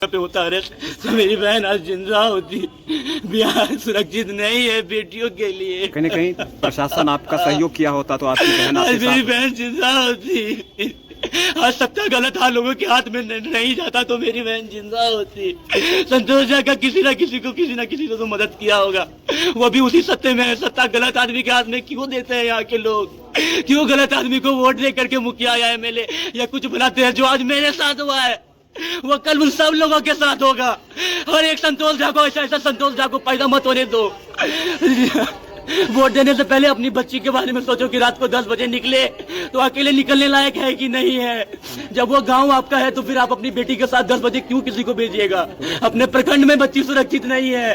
पे होता अरेस्ट तो मेरी बहन आज जिंदा होती। बिहार सुरक्षित नहीं है बेटियों के लिए। कहीं न कहीं प्रशासन आपका सहयोग किया होता तो आपकी बहन आज आपके मेरी साथ बहन जिंदा होती। आज सत्ता गलत हाथ लोगों के हाथ में नहीं जाता तो मेरी बहन जिंदा होती। संतोष झा का किसी न किसी को तो मदद किया होगा। वो भी उसी सत्ते में है। सत्ता गलत आदमी के हाथ में क्यों देते हैं यहाँ के लोग? क्यों गलत आदमी को वोट दे करके मुखिया या एमएलए या कुछ बनाते हैं? जो आज मेरे साथ हुआ है वो कल उन सब लोगों के साथ होगा। और एक संतोष झा को ऐसा संतोष झा को पैदा मत होने दो। वोट देने से पहले अपनी बच्ची के बारे में सोचो कि रात को 10 बजे निकले तो अकेले निकलने लायक है कि नहीं है। जब वो गांव आपका है तो फिर आप अपनी बेटी के साथ 10 बजे क्यों किसी को भेजिएगा? अपने प्रखंड में बच्ची सुरक्षित नहीं है।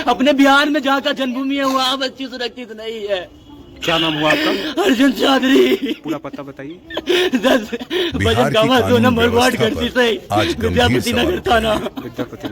अपने बिहार में जहाँ का जन्मभूमि है वहाँ बच्ची सुरक्षित नहीं है। क्या नाम हुआ आपका? अर्जुन चौधरी। पूरा पता बताइए। बिहार की कानून व्यवस्था पर आज गंभीर सवाल थाना।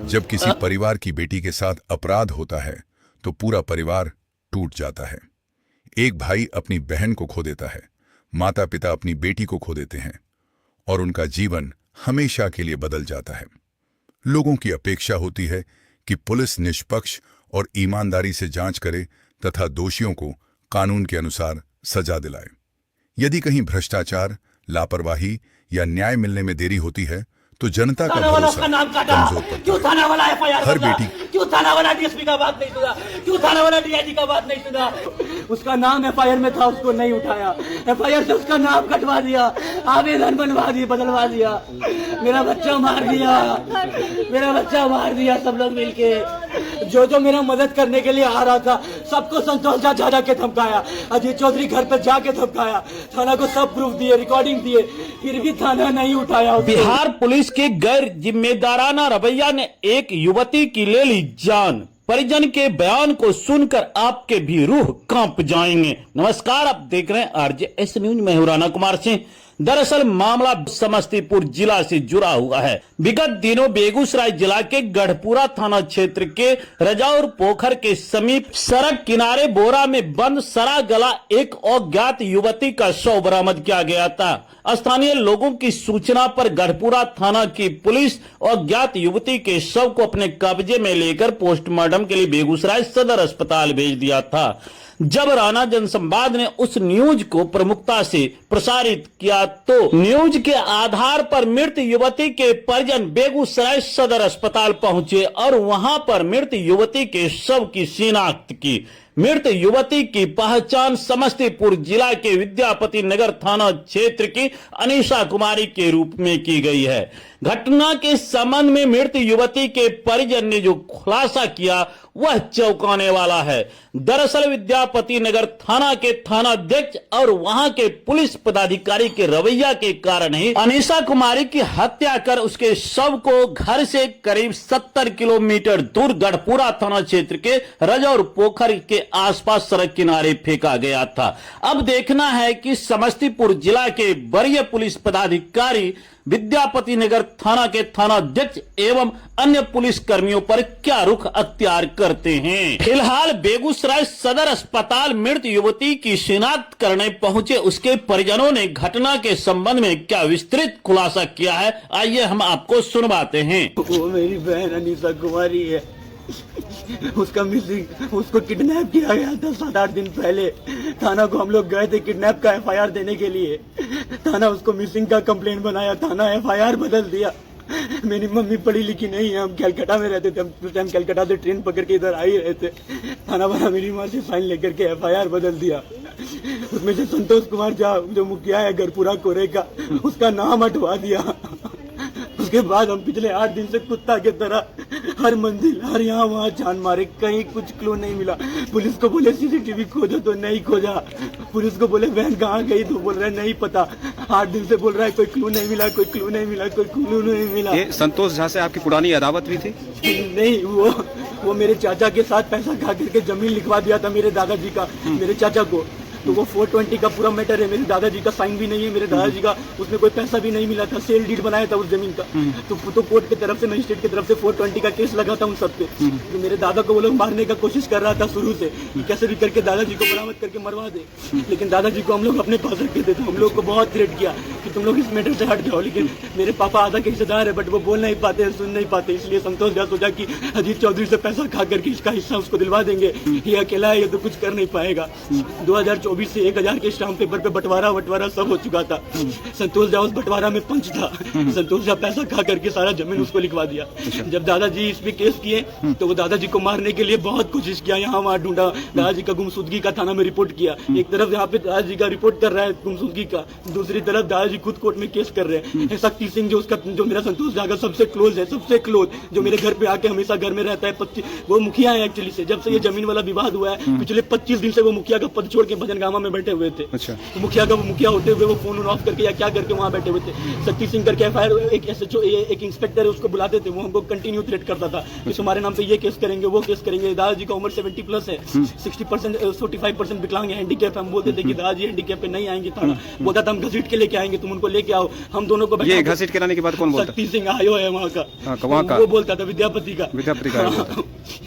जब किसी परिवार की बेटी के साथ अपराध होता है तो पूरा परिवार टूट जाता है। एक भाई अपनी बहन को खो देता है, माता पिता अपनी बेटी को खो देते हैं और उनका जीवन हमेशा के लिए बदल जाता है। लोगों की अपेक्षा होती है कि पुलिस निष्पक्ष और ईमानदारी से जांच करे तथा दोषियों को कानून के अनुसार सजा दिलाए। यदि कहीं भ्रष्टाचार, लापरवाही या न्याय मिलने में देरी होती है तो जनता का भरोसा कमजोर पड़ता है। हर बेटी क्यों थाना वाला डीएसपी का बात नहीं सुना? क्यों थाना वाला डीआईजी का बात नहीं सुना? उसका नाम एफआईआर में था, उसको नहीं उठाया। एफआईआर से उसका नाम कटवा दिया, आवेदन बनवा दिया, बदलवा दिया। मेरा बच्चा मार दिया सब लोग मिलके। जो मेरा मदद करने के लिए आ रहा था सबको संतोष झा जा के धमकाया। अजय चौधरी घर पर जाके धमकाया। थाना को सब प्रूफ दिए, रिकॉर्डिंग दिए, फिर भी थाना नहीं उठाया। बिहार पुलिस के गैर जिम्मेदाराना रवैया ने एक युवती की ले ली जान। परिजन के बयान को सुनकर आपके भी रूह कांप जाएंगे। नमस्कार, आप देख रहे हैं RJS न्यूज। मैं हूं राणा कुमार सिंह। दरअसल मामला समस्तीपुर जिला से जुड़ा हुआ है। विगत दिनों बेगूसराय जिला के गढ़पुरा थाना क्षेत्र के रजौर पोखर के समीप सड़क किनारे बोरा में बंद सड़ा गला एक अज्ञात युवती का शव बरामद किया गया था। स्थानीय लोगों की सूचना पर गढ़पुरा थाना की पुलिस अज्ञात युवती के शव को अपने कब्जे में लेकर पोस्टमार्टम के लिए बेगूसराय सदर अस्पताल भेज दिया था। जब राणा जनसंवाद ने उस न्यूज को प्रमुखता से प्रसारित किया तो न्यूज के आधार पर मृत युवती के परिजन बेगूसराय सदर अस्पताल पहुंचे और वहां पर मृत युवती के शव की शिनाख्त की। मृत युवती की पहचान समस्तीपुर जिला के विद्यापति नगर थाना क्षेत्र की अनीशा कुमारी के रूप में की गई है। घटना के संबंध में मृत युवती के परिजन ने जो खुलासा किया वह चौंकाने वाला है। दरअसल विद्यापति नगर थाना के थानाध्यक्ष और वहां के पुलिस पदाधिकारी के रवैया के कारण ही अनीशा कुमारी की हत्या कर उसके शव को घर से करीब 70 किलोमीटर दूर गढ़पुरा थाना क्षेत्र के रजौर पोखर के आसपास सड़क किनारे फेंका गया था। अब देखना है कि समस्तीपुर जिला के वरीय पुलिस पदाधिकारी विद्यापति नगर थाना के थानाध्यक्ष एवं अन्य पुलिस कर्मियों पर क्या रुख अख्तियार करते हैं। फिलहाल बेगूसराय सदर अस्पताल मृत युवती की शिनाख्त करने पहुंचे उसके परिजनों ने घटना के संबंध में क्या विस्तृत खुलासा किया है, आइए हम आपको सुनवाते हैं। वो मेरी बहन अनीशा कुमारी है। उसका मिसिंग, उसको किडनैप किया गया था 7-8 दिन पहले। थाना को हम लोग गए थे किडनैप का एफआईआर देने के लिए। थाना उसको मिसिंग का कंप्लेंट बनाया, थाना एफआईआर बदल दिया। मेरी मम्मी पढ़ी लिखी नहीं है, हम कलकत्ता में रहते थे। हम उस टाइम कलकत्ता से ट्रेन पकड़ के इधर आ ही रहे थे। थाना वाला मेरी माँ से साइन लेकर के एफआईआर बदल दिया। उसमें से संतोष कुमार झा जो मुखिया है गढ़पुरा कोरे का, उसका नाम हटवा दिया। उसके बाद हम पिछले 8 दिन से कुत्ता की तरह हर मंजिल, हर यहाँ वहाँ जान मारे, कहीं कुछ क्लू नहीं मिला। पुलिस को बोले सीसीटीवी खोजो तो नहीं खोजा। पुलिस को बोले बहन कहाँ गई तो बोल रहे नहीं पता। 8 दिन से बोल रहा है कोई क्लू नहीं मिला, कोई क्लू नहीं मिला, कोई क्लू नहीं मिला। ये संतोष झा से आपकी पुरानी अदावत भी थी? नहीं, वो मेरे चाचा के साथ पैसा खा करके जमीन लिखवा दिया था मेरे दादाजी का, मेरे चाचा को। तो वो 420 का पूरा मैटर है। मेरे दादाजी का साइन भी नहीं है, मेरे दादाजी का उसमें कोई पैसा भी नहीं मिला था, सेल डीड बनाया था उस जमीन का। तो कोर्ट की तरफ से, मजिस्ट्रेट की तरफ से 420 का केस लगा था उन सब पे। तो मेरे दादा को वो लोग मारने का कोशिश कर रहा था शुरू से, कि कैसे भी करके दादाजी को बरामद करके मरवा दे। लेकिन दादाजी को हम लोग अपने पास रखे थे, तो हम लोग को बहुत थ्रेट किया कि तुम लोग इस मैटर से हट जाओ। लेकिन मेरे पापा आधा के हिस्सेदार है, बट वो बोल नहीं पाते, सुन नहीं पाते। इसलिए संतोष झा सोचा कि अजीत चौधरी से पैसा खा करके इसका हिस्सा उसको दिलवा देंगे, ये अकेला है, ये तो कुछ कर नहीं पाएगा। 2024 से 1000 के स्टाम्प पेपर पे बंटवारा सब हो चुका था। संतोष झा उस बंटवारा में पंच था। संतोष झा पैसा खा करके सारा जमीन उसको लिखवा दिया। जब दादाजी इस पे केस किए तो वो दादाजी को मारने के लिए बहुत कोशिश किया, यहाँ वहाँ ढूंढा, दादाजी का गुमशुदगी का थाना में रिपोर्ट किया। एक तरफ यहाँ पे दादाजी का रिपोर्ट कर रहा है गुमशुदगी का, दूसरी तरफ दादाजी खुद कोर्ट में केस कर रहे हैं। शक्ति सिंह जो मेरा संतोष झा का सबसे क्लोज है, सबसे क्लोज, जो मेरे घर पे आके हमेशा घर में रहता है, वो मुखिया है एक्चुअली से। जब से ये जमीन वाला विवाद हुआ है, पिछले 25 दिन से वो मुखिया का पद छोड़ के भजनगामा में बैठे हुए थे। अच्छा। तो मुखिया होते हुए वो फोन ऑफ करके या क्या करके वहाँ बैठे हुए थे। शक्ति सिंह करके FIR एक SHO एक इंस्पेक्टर है, उसको बुलाते थे, वो हमको कंटिन्यू थ्रेट करता था कि तुम्हारे नाम पे ये केस करेंगे, वो केस करेंगे। दादाजी का उम्र 70+ है, 60% 45% विकलांग है, हैंडीकैप। हम बोलते थे कि दादाजी हैंडीकैप पे नहीं आएंगे थाना, बोलता था हम घसीट के लेके आएंगे, तुम उनको लेके आओ। हम दोनों को ये घसीट के लाने के बाद कौन बोलता? शक्ति सिंह आयो है वहाँ का, वो बोलता था, विद्यापति का।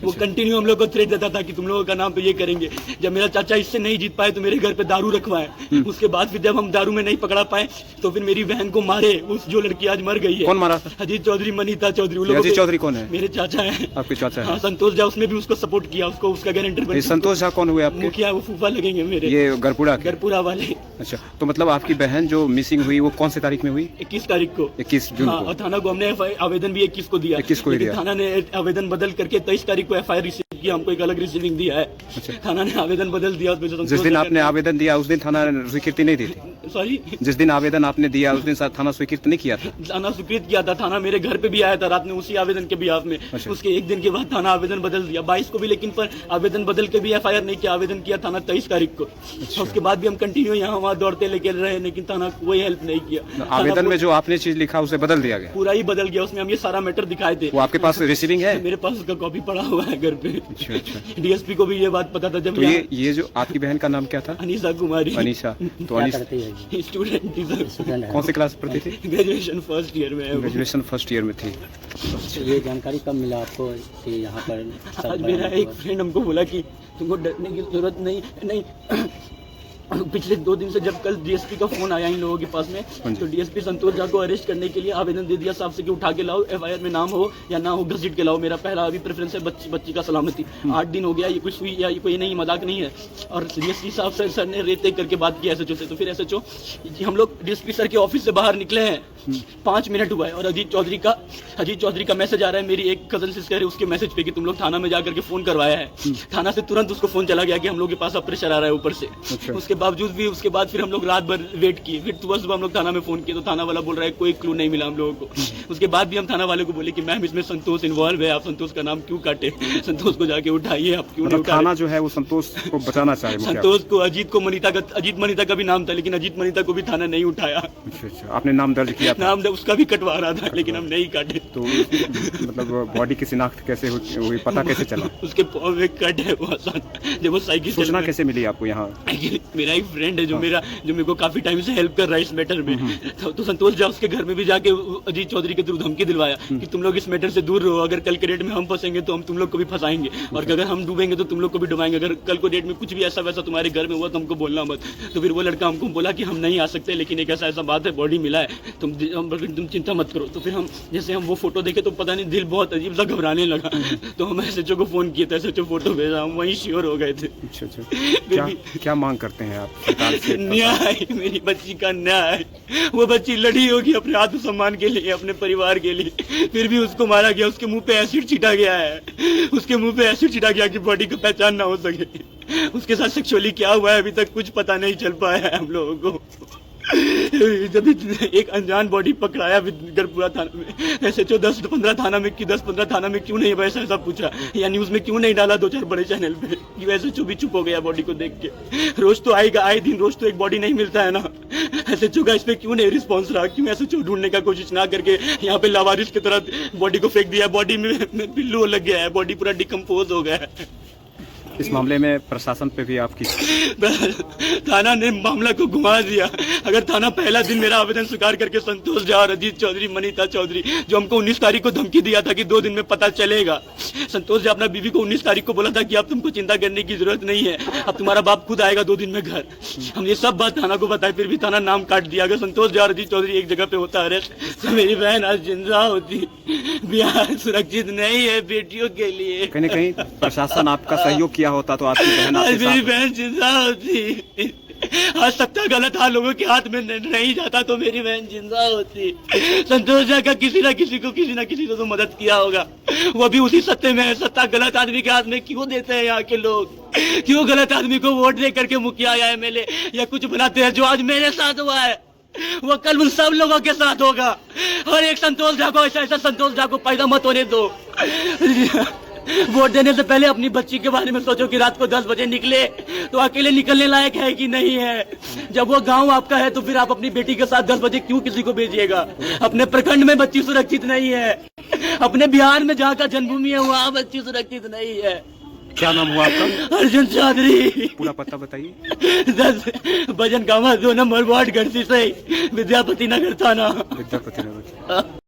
वो कंटिन्यू हम लोग को थ्रेट देता था कि तुम लोगों का नाम पे ये करेंगे। जब मेरा चाचा इससे नहीं जीत पाए तो मेरे घर पे दारू रखवाए। उसके बाद फिर जब हम दारू में नहीं पकड़ा पाए तो फिर मेरी बहन को मारे, उस जो लड़की आज मर गई है। कौन मारा था? अजीत चौधरी, मनीता चौधरी। अजीत चौधरी कौन है? मेरे चाचा है। आपके चाचा है? हाँ, संतोष झा उसने भी उसको सपोर्ट किया, उसको उसका गारंटर बना। संतोष झा कौन हुए आपके? मुखिया, वो फूफा लगेंगे मेरे, ये गरपुरा वाले। अच्छा, तो मतलब आपकी बहन जो मिसिंग हुई वो कौन सी तारीख में हुई? 21 तारीख को। 21 जून हाँ, को। और थाना को हमने आवेदन भी 21 को दिया। 21 को ही दिया। थाना ने आवेदन बदल करके 23 तारीख को FIR रिसीव किया, हमको एक अलग रिसीविंग दिया है। अच्छा। थाना ने आवेदन बदल दिया। जिस दिन आपने आवेदन दिया उस दिन थाना ने स्वीकृति नहीं दी थी? सॉरी, जिस दिन आवेदन आपने दिया उस दिन थाना स्वीकृत नहीं किया था? थाना स्वीकृत किया था। थाना मेरे घर पे भी आया था रात में उसी आवेदन के बिहाफ में। अच्छा। उसके एक दिन के बाद थाना आवेदन बदल दिया 22 को भी, लेकिन पर आवेदन बदल के भी FIR नहीं किया। आवेदन किया थाना 23 तारीख को। अच्छा। उसके बाद भी हम कंटिन्यू यहाँ वहाँ दौड़ते लेके रहे, लेकिन थाना कोई हेल्प नहीं किया। आवेदन में जो आपने चीज लिखा उसे बदल दिया गया? पूरा ही बदल गया, उसमें हम ये सारा मैटर दिखाए थे। वो आपके पास रिसीविंग है? मेरे पास उसका कॉपी पड़ा हुआ है घर पे। अच्छा। DSP को भी ये बात पता था। जब तो ये जो आपकी बहन का नाम क्या था? अनीशा कुमारी। अनीशा। तो अनीशा स्टूडेंट कौन सी क्लास पढ़ती थी? ग्रेजुएशन फर्स्ट ईयर में है वो। ग्रेजुएशन फर्स्ट ईयर में थी। ये जानकारी कब मिला आपको कि यहाँ पर? आज मेरा एक फ्रेंड हमको बोला कि तुमको डरने की जरूरत नहीं पिछले 2 दिन से जब कल DSP का फोन आया इन लोगों के पास में, तो DSP संतोष झा को अरेस्ट करने के लिए आवेदन दे दिया साहब से कि उठा के लाओ, FIR में नाम हो या ना हो, घसीट के लाओ। मेरा पहला अभी प्रेफरेंस है बच्ची का सलामती। 8 दिन हो गया, ये कुछ हुई या ये कोई नहीं, मजाक नहीं है। और DSP साहब से सर ने रेते करके बात की SHO से। तो फिर SHO हम लोग DSP सर के ऑफिस से बाहर निकले हैं, 5 मिनट हुआ है और अजीत चौधरी का मैसेज आ रहा है। मेरी एक कजन सिस्टर है, उसके मैसेज पे कि तुम लोग थाना में जाकर के फोन करवाया है। थाना से तुरंत उसको फोन चला गया कि हम लोग के पास अब प्रेशर आ रहा है ऊपर से। उसके बावजूद भी उसके बाद फिर हम लोग रात भर वेट किए। फिर सुबह हम लोग थाना में फोन किए तो थाना वाला बोल रहा है कोई क्लू नहीं मिला हम लोगों को। उसके बाद भी हम थाना वाले को बोले कि मैम इसमें संतोष इन्वॉल्व है, आप संतोष का नाम क्यों काटे, संतोष को जाके उठाइए, आप क्यों नहीं उठा? थाना जो है वो संतोष को बचाना चाहे। संतोष को, अजीत को, अजीत मनीता का भी नाम था, लेकिन अजीत मनीता को भी थाना नहीं उठाया। अच्छा, आपने नाम दर्ज किया? नाम उसका भी कटवा रहा था, लेकिन हम नहीं काटे। तो मतलब बॉडी की शिनाख्त कैसे हुई, पता कैसे चला? उसके पाँव में कट है, वो जब वो साइकिल। सूचना कैसे मिली आपको यहाँ? मेरा एक फ्रेंड है जो मेरे को काफी टाइम से हेल्प कर रहा है इस मैटर में। तो संतोष झा उसके घर में भी जाके अजीत चौधरी के थ्रू धमकी दिलवाया कि तुम लोग इस मैटर से दूर रहो, अगर कल के डेट में हम फंसेंगे तो हम तुम लोग को भी फंसाएंगे, और अगर हम डूबेंगे तो तुम लोग को भी डुबाएंगे। अगर कल को डेट में कुछ भी ऐसा वैसा तुम्हारे घर में हुआ तो हमको बोलना मत। तो फिर वो लड़का हमको बोला कि हम नहीं आ सकते, लेकिन एक ऐसा बात है, बॉडी मिला है, तुम चिंता मत करो। तो फिर हम जैसे हम वो फोटो देखे तो पता नहीं दिल बहुत अजीब सा घबराने लगा। तो हम SHO को फोन किए थे, SHO फोटो भेजा, हम वहीं श्योर हो गए थे। अच्छा, क्या मांग करते हैं आप सरकार से? न्याय, मेरी बच्ची का न्याय। वो बच्ची लड़ी होगी अपने आत्मसम्मान के लिए, अपने परिवार के लिए, फिर भी उसको मारा गया। उसके मुंह पे एसिड छिटा गया है, उसके मुंह पे एसिड छिटा गया कि बॉडी की पहचान ना हो सके। उसके साथ सेक्सुअली क्या हुआ है अभी तक कुछ पता नहीं चल पाया है हम लोगों को। जब एक अनजान बॉडी पकड़ाया गरपुरा थाना में, SHO 10-15 थाना में 10-15 थाना में क्यों नहीं वैसा ऐसा पूछा, या न्यूज में क्यों नहीं डाला 2-4 बड़े चैनल पे? SHO भी चुप हो गया बॉडी को देख के। रोज तो आएगा, आए दिन रोज तो एक बॉडी नहीं मिलता है ना। SHO का इस पे क्यों नहीं रिस्पॉन्स रहा? क्यों SHO ढूंढने का कोशिश ना करके यहाँ पे लावारिस की तरह बॉडी को फेंक दिया? बॉडी में पिल्लू लग गया है, बॉडी पूरा डिकम्पोज हो गया है। इस मामले में प्रशासन पे भी आपकी थाना ने मामला को घुमा दिया। अगर थाना पहला दिन मेरा आवेदन स्वीकार करके संतोष झा और अजीत चौधरी, मनीता चौधरी, जो हमको 19 तारीख को धमकी दिया था कि 2 दिन में पता चलेगा, संतोष झा अपना बीवी को 19 तारीख को बोला था कि अब तुमको चिंता करने की जरूरत नहीं है, अब तुम्हारा बाप खुद आएगा 2 दिन में घर। हम ये सब बात थाना को बताए, फिर भी थाना नाम काट दिया। अगर संतोष झा और अजीत चौधरी एक जगह पे होता अरेस्ट, तो मेरी बहन आज जिंदा होती। बिहार सुरक्षित नहीं है बेटियों के लिए। कहीं न कहीं प्रशासन आपका सहयोग किया होता तो आपकी बहन आज आपके मेरी साथ बहन जिंदा होती। आज सत्ता गलत हाथ लोगों के हाथ में नहीं जाता तो मेरी बहन जिंदा होती। संतोष झा का किसी न किसी को तो मदद किया होगा, वो भी उसी सत्ते में है। सत्ता गलत आदमी के हाथ में क्यों देते हैं यहाँ के लोग? क्यों गलत आदमी को वोट दे करके मुखिया या एमएलए या कुछ बनाते हैं? जो आज मेरे साथ हुआ है वो कल उन सब लोगों के साथ होगा। और एक संतोष झा को, ऐसा संतोष झा को पैदा मत होने दो। वोट देने से पहले अपनी बच्ची के बारे में सोचो कि रात को 10 बजे निकले तो अकेले निकलने लायक है कि नहीं है। जब वो गांव आपका है तो फिर आप अपनी बेटी के साथ 10 बजे क्यों किसी को भेजिएगा? अपने प्रखंड में बच्ची सुरक्षित नहीं है, अपने बिहार में जहाँ का जन्मभूमि है वहाँ बच्ची सुरक्षित नहीं है। क्या नाम हुआ आपका? अर्जुन चौधरी। पूरा पता बताइए। 10 भजन गामा 2 नंबर वार्ड गढ़सी से, विद्यापति नगर थाना। विद्यापति नगर।